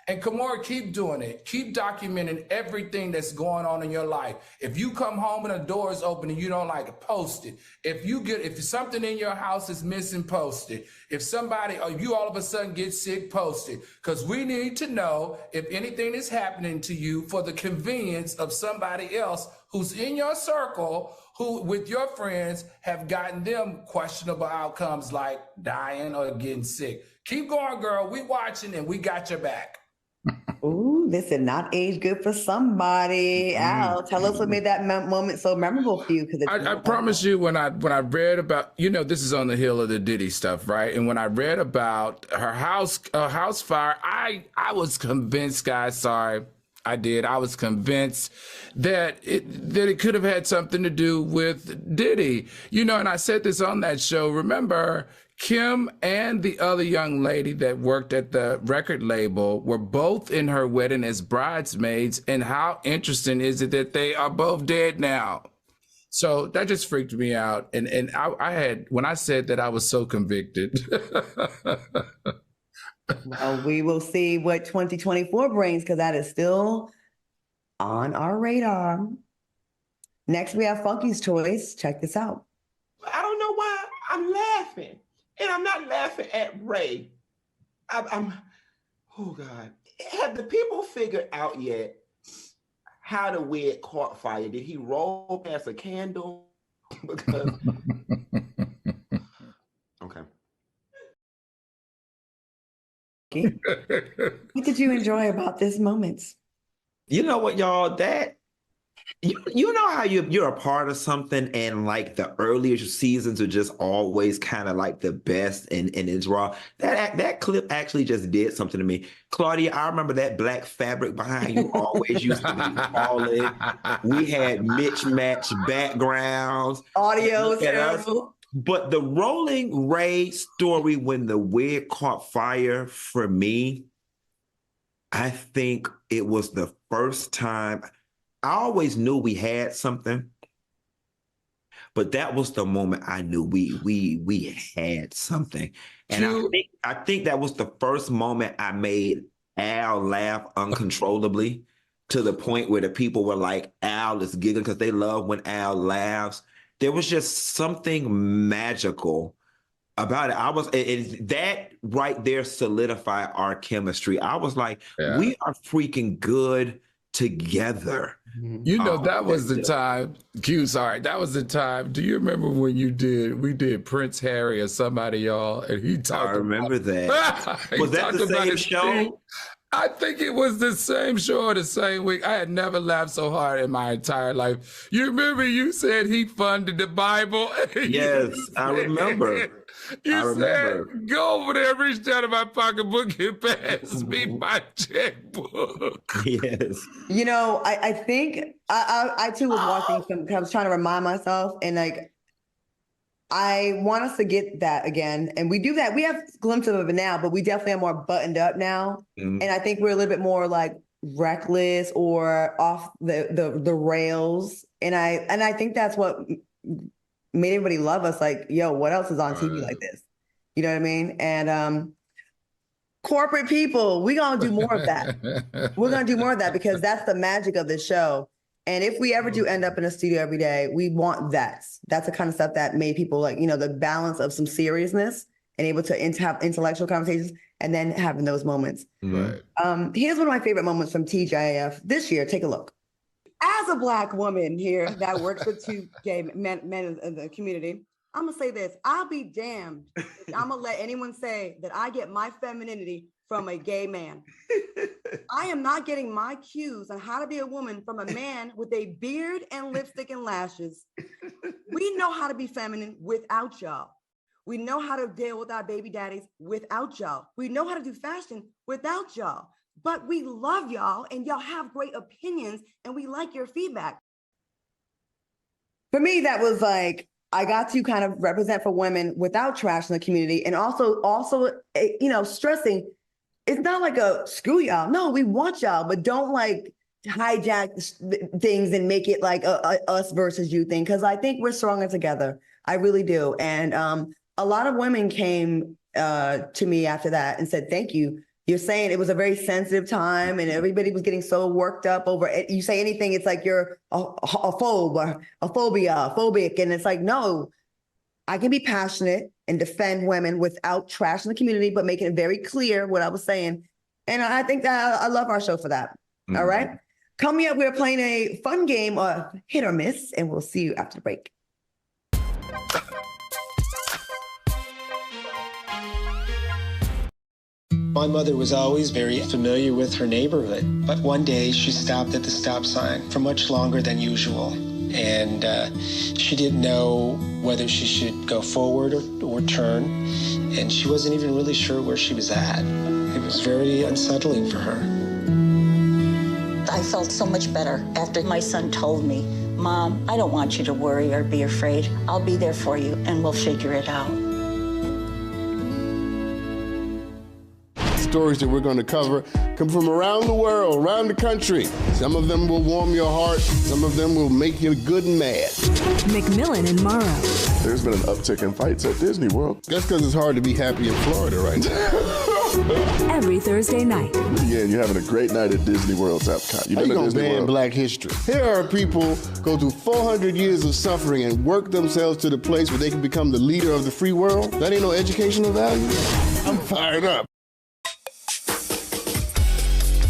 And Kamora, keep doing it. Keep documenting everything that's going on in your life. If you come home and the door is open and you don't like it, post it. If something in your house is missing, post it. If somebody or you all of a sudden get sick, post it. Because we need to know if anything is happening to you for the convenience of somebody else who's in your circle, who with your friends have gotten them questionable outcomes like dying or getting sick. Keep going, girl. We watching and we got your back. Ooh, this did not age good for somebody. Al, tell us what made that moment so memorable for you. Because I promise you, when I read about, this is on the hill of the Diddy stuff, right? And when I read about her house fire, I was convinced, guys. Sorry, I did. I was convinced that it could have had something to do with Diddy. And I said this on that show. Remember, Kim and the other young lady that worked at the record label were both in her wedding as bridesmaids. And how interesting is it that they are both dead now? So that just freaked me out. And I had, when I said that, I was so convicted. Well, we will see what 2024 brings, because that is still on our radar. Next, we have Funky's choice. Check this out. I don't know why I'm laughing. And I'm not laughing at Ray. I'm oh God. Have the people figured out yet how the wig caught fire? Did he roll past a candle? Because okay. What did you enjoy about this moment? You know what, y'all? That you know how you're a part of something, and like the earlier seasons are just always kind of like the best, and it's raw. That clip actually just did something to me. Claudia, I remember that black fabric behind you always used to be falling. We had mismatched backgrounds, audio. But the Rolling Ray story, when the wig caught fire, for me, I think it was the first time. I always knew we had something, but that was the moment I knew we had something. And I think that was the first moment I made Al laugh uncontrollably, to the point where the people were like, Al is giggling because they love when Al laughs. There was just something magical about it. That right there solidified our chemistry. I was like, we are freaking good together. You know, that was the time, Q, sorry, that was the time. Do you remember when we did Prince Harry or somebody, y'all, and he talked I remember that. Was that the same show? I think it was the same show or the same week. I had never laughed so hard in my entire life. You remember you said he funded the Bible? Yes, I remember. You said, go over there, reach down in my pocketbook and pass me my checkbook. Yes. You know, I think I too was watching some, I was trying to remind myself, and like, I want us to get that again. And we do that. We have glimpses of it now, but we definitely are more buttoned up now. And I think we're a little bit more like reckless or off the rails. And I think that's what made everybody love us. Like, yo, what else is on TV like this? You know what I mean? And corporate people, we're going to do more of that. We're going to do more of that because that's the magic of the show. And if we ever do end up in a studio every day, we want that. That's the kind of stuff that made people like, you know, the balance of some seriousness and able to have intellectual conversations and then having those moments. Right. Here's one of my favorite moments from TGIF this year. Take a look. As a Black woman here that works with two gay men in the community, I'm going to say this. I'll be damned if I'm going to let anyone say that I get my femininity from a gay man. I am not getting my cues on how to be a woman from a man with a beard and lipstick and lashes. We know how to be feminine without y'all. We know how to deal with our baby daddies without y'all. We know how to do fashion without y'all. But we love y'all and y'all have great opinions and we like your feedback. For me, that was like, I got to kind of represent for women without trash in the community and also, you know, stressing it's not like a screw y'all. No, we want y'all, but don't like hijack things and make it like a us versus you thing. Cause I think we're stronger together. I really do. And a lot of women came to me after that and said, thank you. You're saying it was a very sensitive time and everybody was getting so worked up over it. You say anything, it's like you're a phobe or a phobic. And it's like, no, I can be passionate and defend women without trashing the community, but making it very clear what I was saying. And I think that I love our show for that. All right. Coming up, we're playing a fun game of hit or miss, and we'll see you after the break. My mother was always very familiar with her neighborhood, but one day she stopped at the stop sign for much longer than usual. And she didn't know whether she should go forward or turn, and she wasn't even really sure where she was at. It was very unsettling for her. I felt so much better after my son told me, Mom, I don't want you to worry or be afraid. I'll be there for you, and we'll figure it out. Stories that we're going to cover come from around the world, around the country. Some of them will warm your heart. Some of them will make you good and mad. McMillan and Morrow. There's been an uptick in fights at Disney World. That's because it's hard to be happy in Florida right now. Every Thursday night. Yeah, and you're having a great night at Disney World's Epcot. How you gonna ban Black history? Here are people go through 400 years of suffering and work themselves to the place where they can become the leader of the free world. That ain't no educational value. I'm fired up.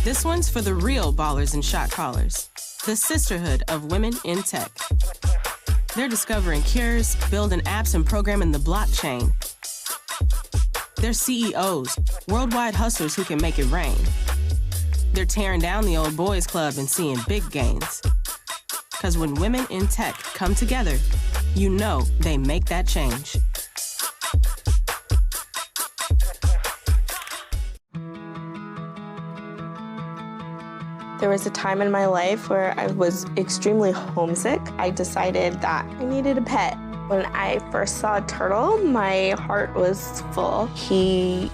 This one's for the real ballers and shot callers, the sisterhood of women in tech. They're discovering cures, building apps, and programming the blockchain. They're CEOs, worldwide hustlers who can make it rain. They're tearing down the old boys club and seeing big gains. Because when women in tech come together, you know they make that change. There was a time in my life where I was extremely homesick. I decided that I needed a pet. When I first saw a turtle, my heart was full. He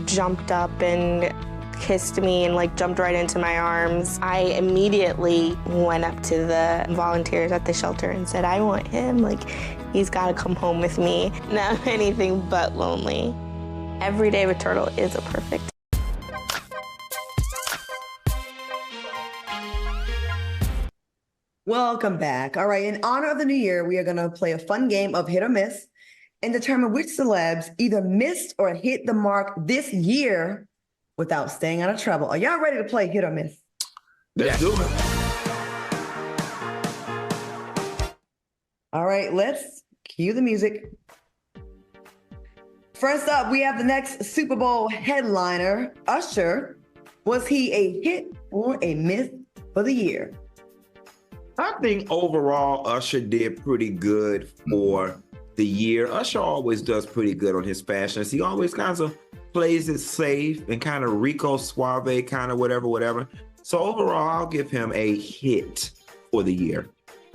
jumped up and kissed me and like jumped right into my arms. I immediately went up to the volunteers at the shelter and said, I want him. Like, he's gotta come home with me. Now I'm anything but lonely. Every day with turtle is a perfect. Welcome back. All right, in honor of the new year, we are going to play a fun game of hit or miss and determine which celebs either missed or hit the mark this year without staying out of trouble. Are y'all ready to play hit or miss? Let's do it. All right, let's cue the music. First up, we have the next Super Bowl headliner, Usher. Was he a hit or a miss for the year? I think overall, Usher did pretty good for the year. Usher always does pretty good on his fashions. He always kind of plays it safe and kind of Rico Suave, kind of whatever. So overall, I'll give him a hit for the year.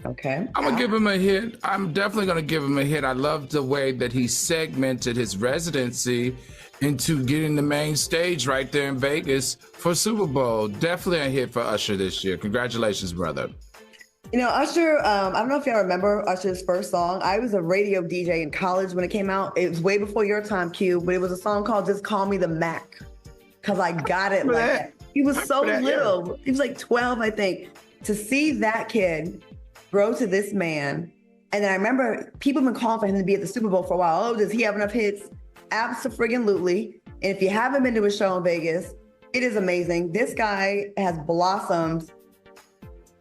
Okay. I'm going to give him a hit. I'm definitely going to give him a hit. I love the way that he segmented his residency into getting the main stage right there in Vegas for Super Bowl. Definitely a hit for Usher this year. Congratulations, brother. You know, Usher, I don't know if y'all remember Usher's first song. I was a radio DJ in college when it came out. It was way before your time, Q, but it was a song called Just Call Me the Mac, because I got it like that. He was so little. Yeah. He was like 12, I think. To see that kid grow to this man, and then I remember people have been calling for him to be at the Super Bowl for a while. Oh, does he have enough hits? Abso-friggin-lutely. And if you haven't been to a show in Vegas, it is amazing. This guy has blossomed.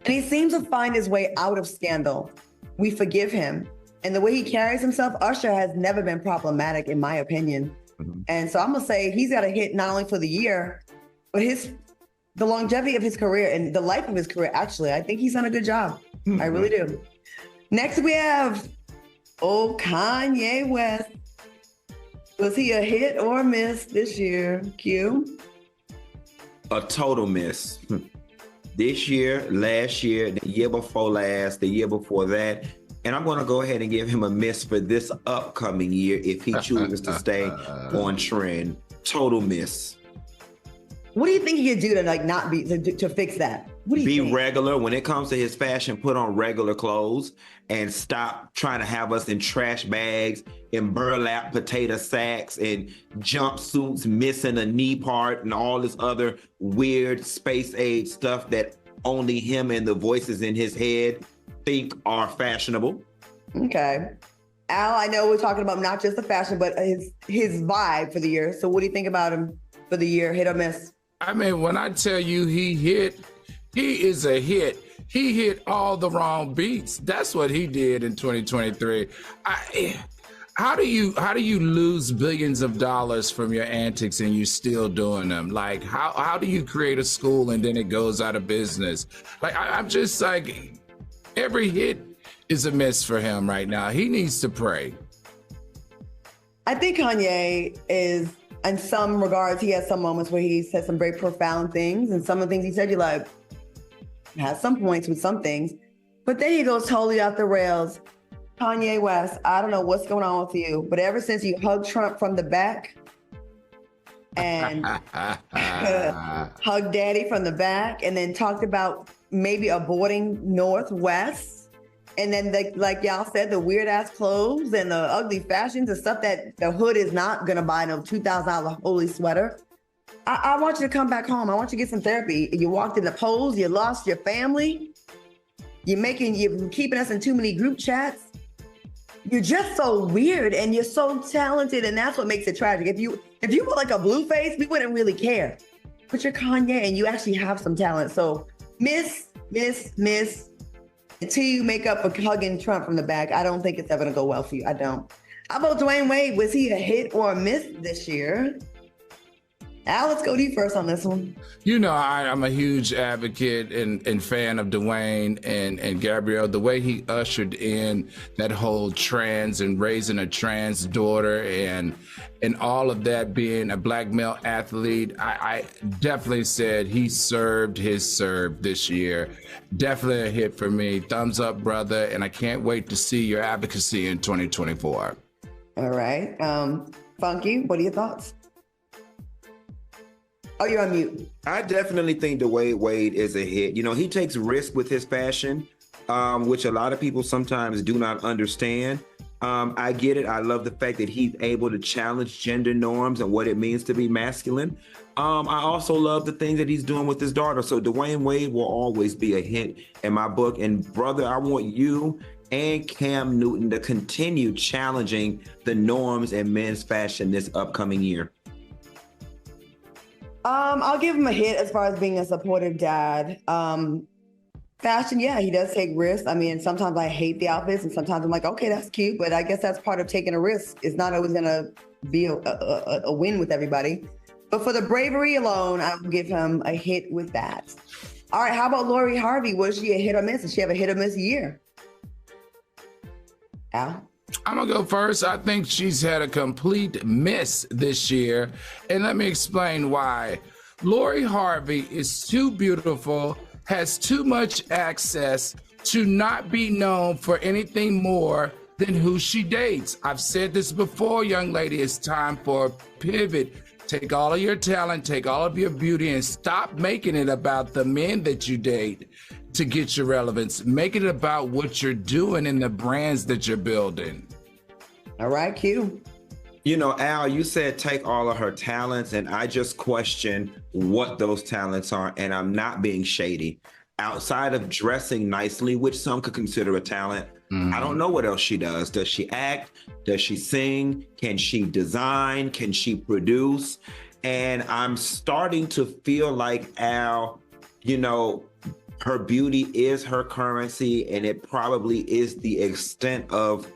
And he seems to find his way out of scandal. We forgive him. And the way he carries himself, Usher has never been problematic, in my opinion. Mm-hmm. And so I'm going to say he's got a hit not only for the year, but the longevity of his career and the life of his career, actually. I think he's done a good job. Mm-hmm. I really do. Next, we have Kanye West. Was he a hit or a miss this year, Q? A total miss. This year, last year, the year before last, the year before that. And I'm going to go ahead and give him a miss for this upcoming year if he chooses to stay on trend. Total miss. What do you think he could do to not be to fix that? What do you think? Regular when it comes to his fashion. Put on regular clothes and stop trying to have us in trash bags, in burlap potato sacks, and jumpsuits missing a knee part, and all this other weird space age stuff that only him and the voices in his head think are fashionable. Okay. Al, I know we're talking about not just the fashion, but his vibe for the year. So what do you think about him for the year, hit or miss? I mean, when I tell you he is a hit. He hit all the wrong beats. That's what he did in 2023. How do you lose billions of dollars from your antics and you still doing them? Like, how do you create a school and then it goes out of business? Like, I'm just like, every hit is a miss for him right now. He needs to pray. I think Kanye is, in some regards, he has some moments where he said some very profound things, and some of the things he said, you like, has some points with some things, but then he goes totally off the rails. Kanye West, I don't know what's going on with you, but ever since you hugged Trump from the back and hugged Daddy from the back, and then talked about maybe aborting Northwest, and then like y'all said, the weird ass clothes and the ugly fashions, the stuff that the hood is not gonna buy, no $2,000 holy sweater. I want you to come back home. I want you to get some therapy. You walked in the polls, you lost your family. You're keeping us in too many group chats. You're just so weird and you're so talented, and that's what makes it tragic. If you were like a Blueface, we wouldn't really care. But you're Kanye and you actually have some talent. So miss. Until you make up for hugging Trump from the back, I don't think it's ever gonna go well for you. I don't. How about Dwayne Wade? Was he a hit or a miss this year? Al, let's go to you first on this one. You know, I'm a huge advocate and fan of Dwayne and Gabrielle. The way he ushered in that whole trans and raising a trans daughter and all of that, being a black male athlete, I definitely said he served this year. Definitely a hit for me. Thumbs up, brother. And I can't wait to see your advocacy in 2024. All right. Funky, what are your thoughts? Oh, you're on mute. I definitely think Dwayne Wade is a hit. You know, he takes risks with his fashion, which a lot of people sometimes do not understand. I get it. I love the fact that he's able to challenge gender norms and what it means to be masculine. I also love the things that he's doing with his daughter. So Dwayne Wade will always be a hit in my book. And brother, I want you and Cam Newton to continue challenging the norms in men's fashion this upcoming year. I'll give him a hit as far as being a supportive dad. Fashion, yeah, he does take risks. I mean, sometimes I hate the outfits and sometimes I'm like, okay, that's cute, but I guess that's part of taking a risk. It's not always gonna be a win with everybody. But for the bravery alone, I will give him a hit with that. All right, how about Lori Harvey? Was she a hit or miss? Does she have a hit or miss year? Al? I'm gonna go first. I think she's had a complete miss this year. And let me explain why. Lori Harvey is too beautiful, has too much access to not be known for anything more than who she dates. I've said this before, young lady, it's time for a pivot. Take all of your talent, take all of your beauty, and stop making it about the men that you date to get your relevance. Make it about what you're doing and the brands that you're building. All right, Q. You know, Al, you said take all of her talents, and I just question what those talents are, and I'm not being shady. Outside of dressing nicely, which some could consider a talent, I don't know what else she does. Does she act? Does she sing? Can she design? Can she produce? And I'm starting to feel like, Al, you know, her beauty is her currency, and it probably is the extent of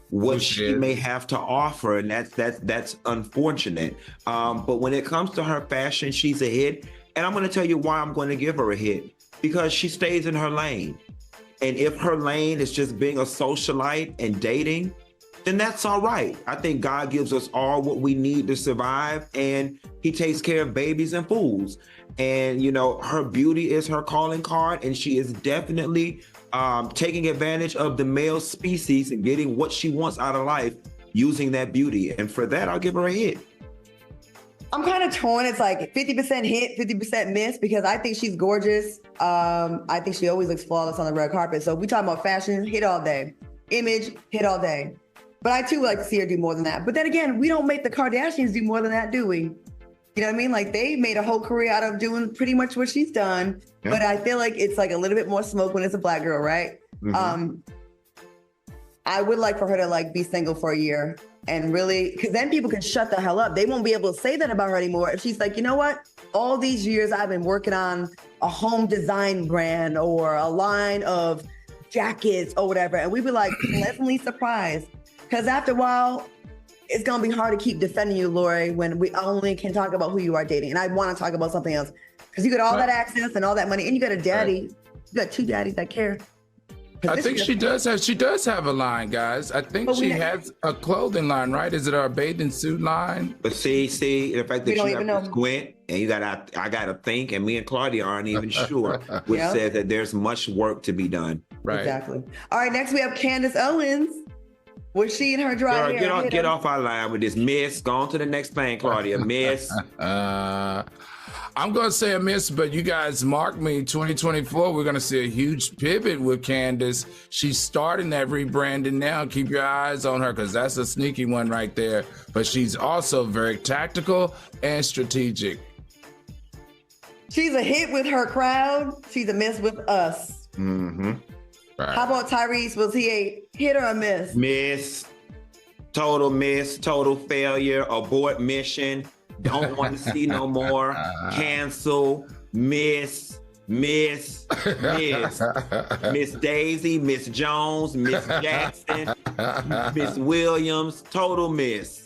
what she may have to offer, and that's unfortunate. But when it comes to her fashion, she's a hit, and I'm going to tell you why I'm going to give her a hit, because she stays in her lane. And if her lane is just being a socialite and dating, then that's all right. I think God gives us all what we need to survive, and he takes care of babies and fools. And, you know, her beauty is her calling card, and she is definitely taking advantage of the male species and getting what she wants out of life using that beauty. And for that, I'll give her a hit. I'm kind of torn. It's like 50% hit, 50% miss, because I think she's gorgeous. I think she always looks flawless on the red carpet. So if we talk about fashion, hit all day. Image, hit all day. But I too like to see her do more than that. But then again, we don't make the Kardashians do more than that, do we? You know what I mean? Like, they made a whole career out of doing pretty much what she's done. Yeah. But I feel like it's like a little bit more smoke when it's a Black girl, right? Mm-hmm. I would like for her to like be single for a year and really, because then people can shut the hell up. They won't be able to say that about her anymore. If she's like, you know what? All these years I've been working on a home design brand or a line of jackets or whatever. And we'd be like pleasantly surprised. Because after a while, it's going to be hard to keep defending you, Lori, when we only can talk about who you are dating. And I want to talk about something else. Because you got all that access and all that money, and you got a daddy. Right. You got two daddies that care. I think she does have a line, guys. I think she has a clothing line, right? Is it our bathing suit line? But see, the fact that you have to squint and I got to think, and me and Claudia aren't even sure, which says that there's much work to be done. Right. Exactly. All right, next we have Candace Owens. Was she in her dry hair? Get off our line with this miss. Go on to the next thing, Claudia. Miss. I'm going to say a miss, but you guys mark me. 2024, we're going to see a huge pivot with Candace. She's starting that rebranding now. Keep your eyes on her, because that's a sneaky one right there. But she's also very tactical and strategic. She's a hit with her crowd. She's a miss with us. Mm-hmm. Right. How about Tyrese? Was he a hit or a miss? Miss, total failure, abort mission, don't want to see no more, cancel, miss, Miss Daisy, Miss Jones, Miss Jackson, Miss Williams, total miss.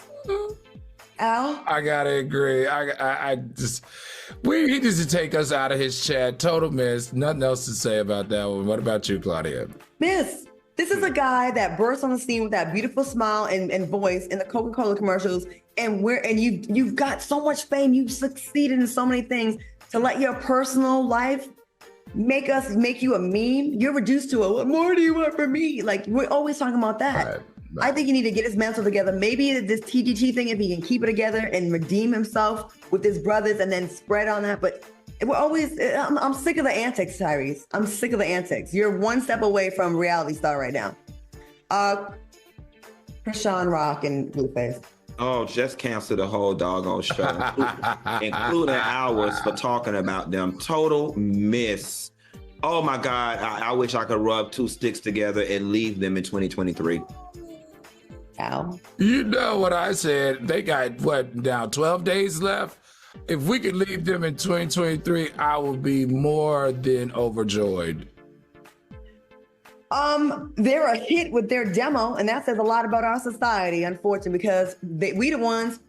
Al? I gotta agree. He needs to take us out of his chat. Total miss. Nothing else to say about that one. What about you, Claudia? Miss. This is a guy that bursts on the scene with that beautiful smile and voice in the Coca-Cola commercials, and you've got so much fame. You've succeeded in so many things. To let your personal life make you a meme, you're reduced to what more do you want from me? Like, we're always talking about that. Right. I think you need to get his mantle together. Maybe this TGT thing, if he can keep it together and redeem himself with his brothers and then spread on that. But I'm sick of the antics, Tyrese. I'm sick of the antics. You're one step away from reality star right now. Krishan Rock and Blueface. Oh, just cancel the whole doggone show, including ours for talking about them. Total miss. Oh my God, I wish I could rub two sticks together and leave them in 2023. Ow. You know what I said? They got now 12 days left If we could leave them in 2023, I will be more than overjoyed. They're a hit with their demo, and that says a lot about our society, unfortunately, because we the ones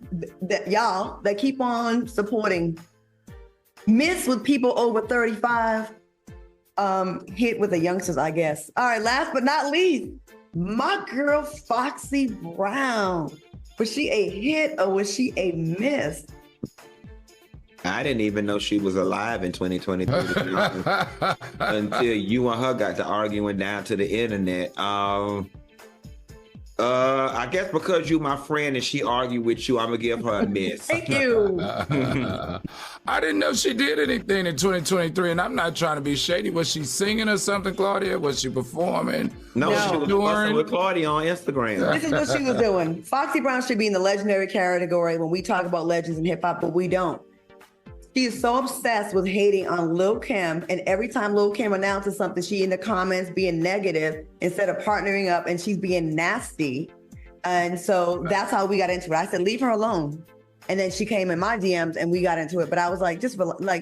that keep on supporting Miss with people over 35, hit with the youngsters, I guess. All right, last but not least, my girl Foxy Brown. Was she a hit or was she a miss? I didn't even know she was alive in 2023 until you and her got to arguing down to the internet. I guess because you my friend and she argued with you, I'm gonna give her a miss. Thank you. I didn't know she did anything in 2023, and I'm not trying to be shady. Was she singing or something, Claudia? Was she performing? No, she was fussing with Claudia on Instagram. This is what she was doing. Foxy Brown should be in the legendary category when we talk about legends in hip hop, but we don't. She is so obsessed with hating on Lil' Kim, and every time Lil' Kim announces something, she in the comments being negative instead of partnering up, and she's being nasty. And so that's how we got into it. I said, leave her alone. And then she came in my DMs and we got into it. But I was like,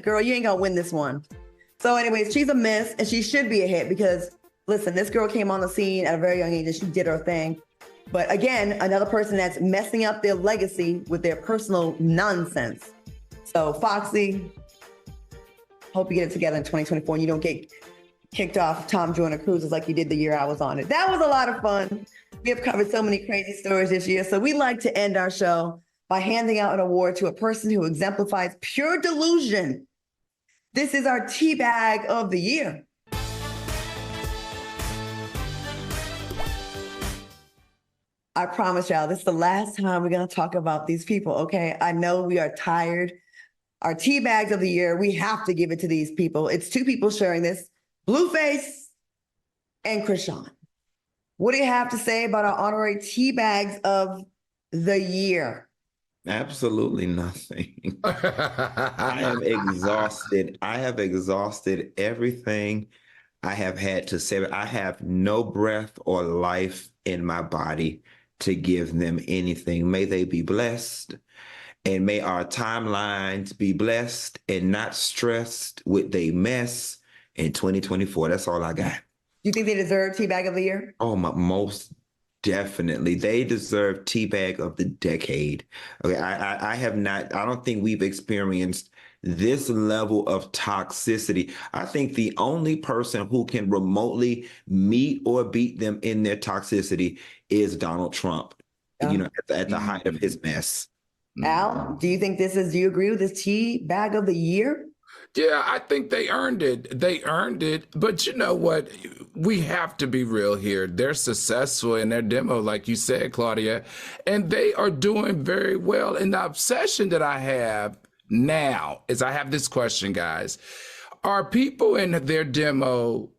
girl, you ain't gonna win this one. So anyways, she's a miss and she should be a hit because listen, this girl came on the scene at a very young age and she did her thing. But again, another person that's messing up their legacy with their personal nonsense. So Foxy, hope you get it together in 2024 and you don't get kicked off Tom Joyner Cruises like you did the year I was on it. That was a lot of fun. We have covered so many crazy stories this year. So we like to end our show by handing out an award to a person who exemplifies pure delusion. This is our Teabag of the Year. I promise y'all, this is the last time we're going to talk about these people, okay? I know we are tired. Our Teabags of the Year, we have to give it to these people. It's two people sharing this, Blueface and Krishan. What do you have to say about our honorary Teabags of the Year? Absolutely nothing. I am exhausted. I have exhausted everything I have had to say. I have no breath or life in my body to give them anything. May they be blessed, and may our timelines be blessed and not stressed with they mess in 2024. That's all I got. Do you think they deserve Teabag of the Year? Oh, most definitely. They deserve Teabag of the Decade. Okay, I have not, I don't think we've experienced this level of toxicity. I think the only person who can remotely meet or beat them in their toxicity is Donald Trump, at the height of his mess. Al, do you you agree with this Teabag of the Year? Yeah, I think they earned it. They earned it. But you know what? We have to be real here. They're successful in their demo, like you said, Claudia, and they are doing very well. And the obsession that I have now is I have this question, guys. Are people in their demo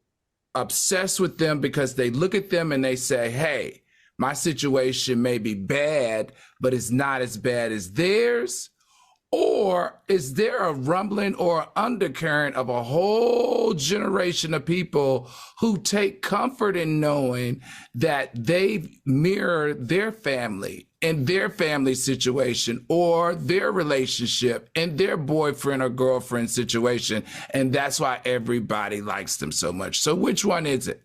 obsessed with them because they look at them and they say, hey, my situation may be bad, but it's not as bad as theirs? Or is there a rumbling or undercurrent of a whole generation of people who take comfort in knowing that they mirror their family and their family situation or their relationship and their boyfriend or girlfriend situation, and that's why everybody likes them so much? So which one is it?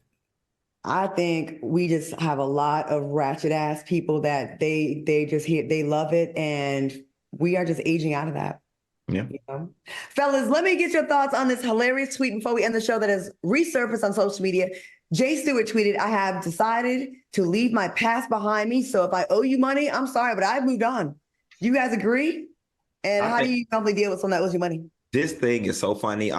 I think we just have a lot of ratchet ass people that they love it, and we are just aging out of that. Yeah. Fellas, let me get your thoughts on this hilarious tweet before we end the show that has resurfaced on social media. Jay Stewart tweeted, I have decided to leave my past behind me. So if I owe you money, I'm sorry, but I've moved on. Do you guys agree? And how do you normally deal with someone that owes you money? This thing is so funny.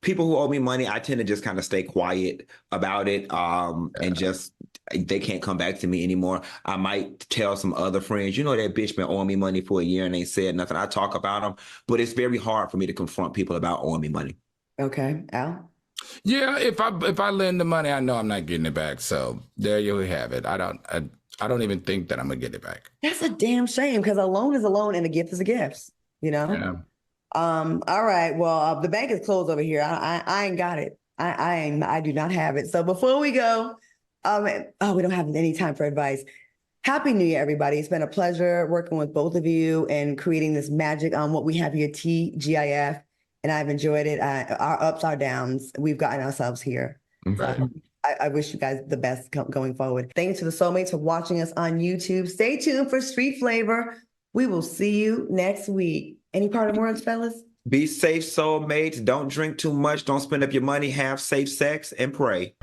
People who owe me money, I tend to just kind of stay quiet about it and just, they can't come back to me anymore. I might tell some other friends, that bitch been owing me money for a year and ain't said nothing. I talk about them, but it's very hard for me to confront people about owing me money. Okay. Al? Yeah, if I lend the money, I know I'm not getting it back. So there you have it. I don't even think that I'm gonna get it back. That's a damn shame because a loan is a loan and a gift is a gift, Yeah. All right. Well, the bank is closed over here. I ain't got it. I do not have it. So before we go, we don't have any time for advice. Happy New Year, everybody. It's been a pleasure working with both of you and creating this magic on what we have here, TGIF. And I've enjoyed it. Our ups, our downs, we've gotten ourselves here. Okay. I wish you guys the best going forward. Thanks to the Soulmates for watching us on YouTube. Stay tuned for Street Flavor. We will see you next week. Any parting words, fellas? Be safe, soulmates. Don't drink too much. Don't spend up your money. Have safe sex and pray.